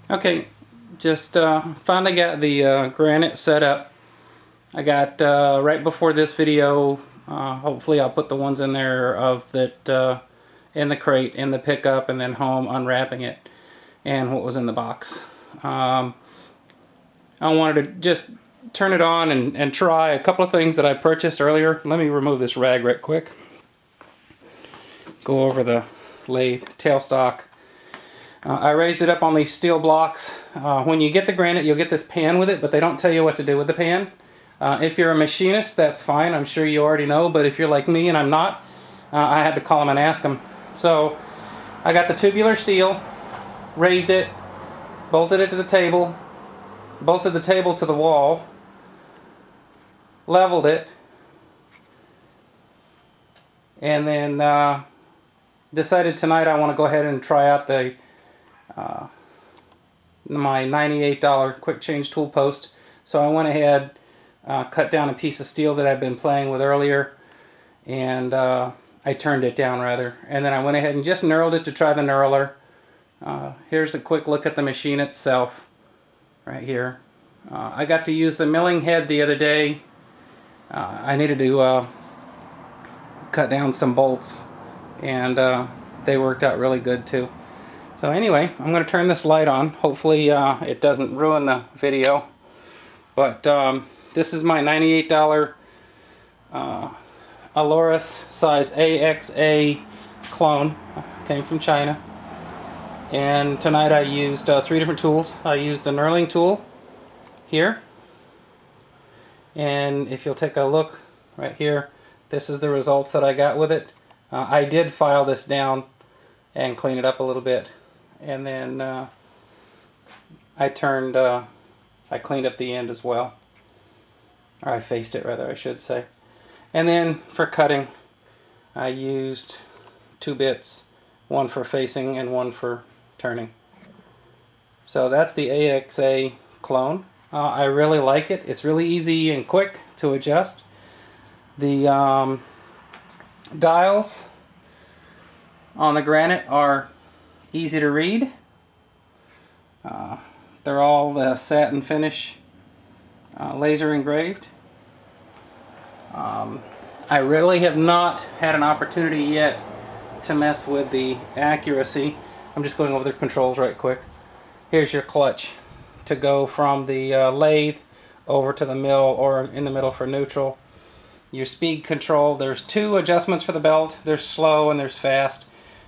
Okay, just finally got the Granite set up. I got right before this video, hopefully I'll put the ones in there of that in the crate, in the pickup, and then home unwrapping it and what was in the box. I wanted to just turn it on and try a couple of things that I purchased earlier. Let me remove this rag right quick. Go over the lathe tailstock. I raised it up on these steel blocks. When you get the Granite, you'll get this pan with it, but they don't tell you what to do with the pan. If you're a machinist, that's fine. I'm sure you already know, but if you're like me and I'm not, I had to call them and ask them. So I got the tubular steel, raised it, bolted it to the table, bolted the table to the wall, leveled it, and then decided tonight I want to go ahead and try out the my $98 quick change tool post. So I went ahead, cut down a piece of steel that I've been playing with earlier, and I turned it down rather, and then I went ahead and just knurled it to try the knurler. Here's a quick look at the machine itself right here. I got to use the milling head the other day. I needed to cut down some bolts, and they worked out really good too. So anyway, I'm going to turn this light on. Hopefully it doesn't ruin the video. But this is my $98 Aloris size AXA clone. Came from China. And tonight I used 3 different tools. I used the knurling tool here. And if you'll take a look right here, this is the results that I got with it. I did file this down and clean it up a little bit. And then I cleaned up the end as well. Or I faced it rather, I should say. And then for cutting, I used 2 bits, one for facing and one for turning. So that's the AXA clone. I really like it. It's really easy and quick to adjust. The dials on the Granite are easy to read. They're all the satin finish, laser engraved. I really have not had an opportunity yet to mess with the accuracy. I'm just going over the controls right quick. Here's your clutch to go from the lathe over to the mill, or in the middle for neutral. Your speed control, there's 2 adjustments for the belt. There's slow and there's fast.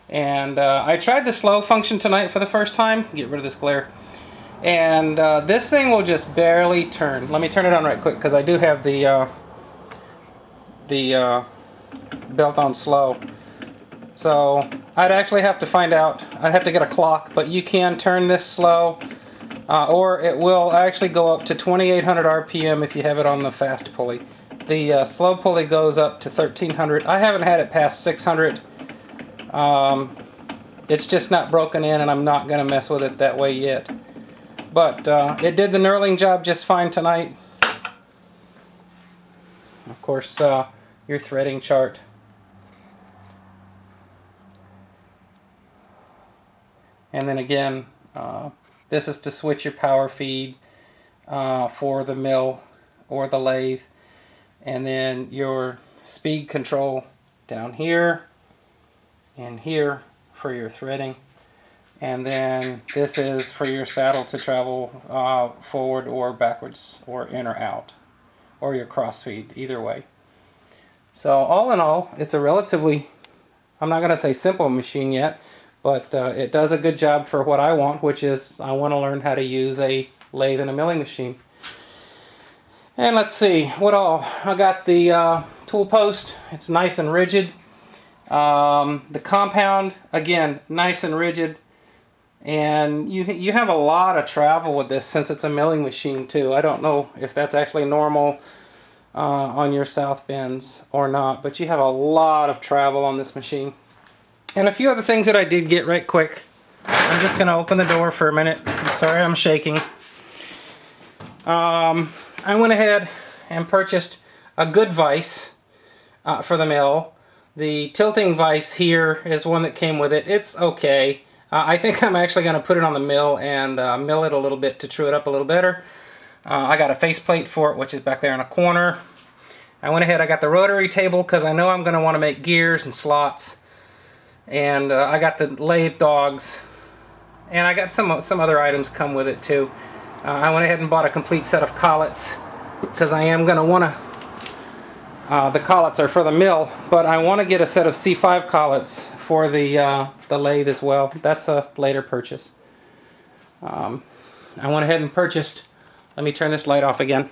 And I tried the slow function tonight for the first time. Get rid of this glare. And this thing will just barely turn. Let me turn it on right quick because I do have the belt on slow. So I'd actually have to find out. I'd have to get a clock, but you can turn this slow, or it will actually go up to 2800 RPM if you have it on the fast pulley. The slow pulley goes up to 1300. I haven't had it past 600. It's just not broken in, and I'm not going to mess with it that way yet. But it did the knurling job just fine tonight. Of course, your threading chart. And then again, this is to switch your power feed for the mill or the lathe. And then your speed control down here and here for your threading. And then this is for your saddle to travel forward or backwards, or in or out, or your cross feed, either way. So all in all, it's a relatively, I'm not going to say simple machine yet, but it does a good job for what I want, which is I want to learn how to use a lathe and a milling machine. And let's see, what all? I got the tool post. It's nice and rigid. The compound, again, nice and rigid. And you have a lot of travel with this since it's a milling machine too. I don't know if that's actually normal on your south bends or not, but you have a lot of travel on this machine. And a few other things that I did get right quick. I'm just going to open the door for a minute. I'm sorry I'm shaking. I went ahead and purchased a good vise for the mill. The tilting vise here is one that came with it. It's okay. I think I'm actually going to put it on the mill and mill it a little bit to true it up a little better. I got a faceplate for it, which is back there in a corner. I went ahead, I got the rotary table because I know I'm going to want to make gears and slots. And I got the lathe dogs. And I got some other items come with it too. I went ahead and bought a complete set of collets because I am going to want to, the collets are for the mill, but I want to get a set of C5 collets for the lathe as well. That's a later purchase. I went ahead and purchased, let me turn this light off again.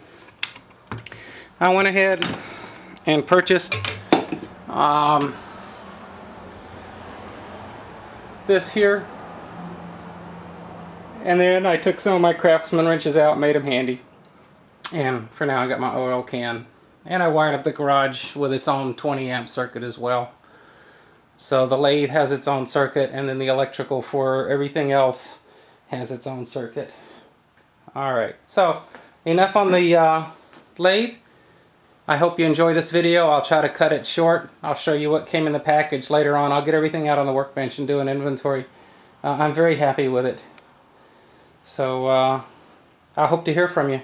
I went ahead and purchased this here. And then I took some of my Craftsman wrenches out, made them handy. And for now I got my oil can. And I wired up the garage with its own 20 amp circuit as well. So the lathe has its own circuit, and then the electrical for everything else has its own circuit. Alright, so enough on the lathe. I hope you enjoy this video. I'll try to cut it short. I'll show you what came in the package later on. I'll get everything out on the workbench and do an inventory. I'm very happy with it. So I hope to hear from you.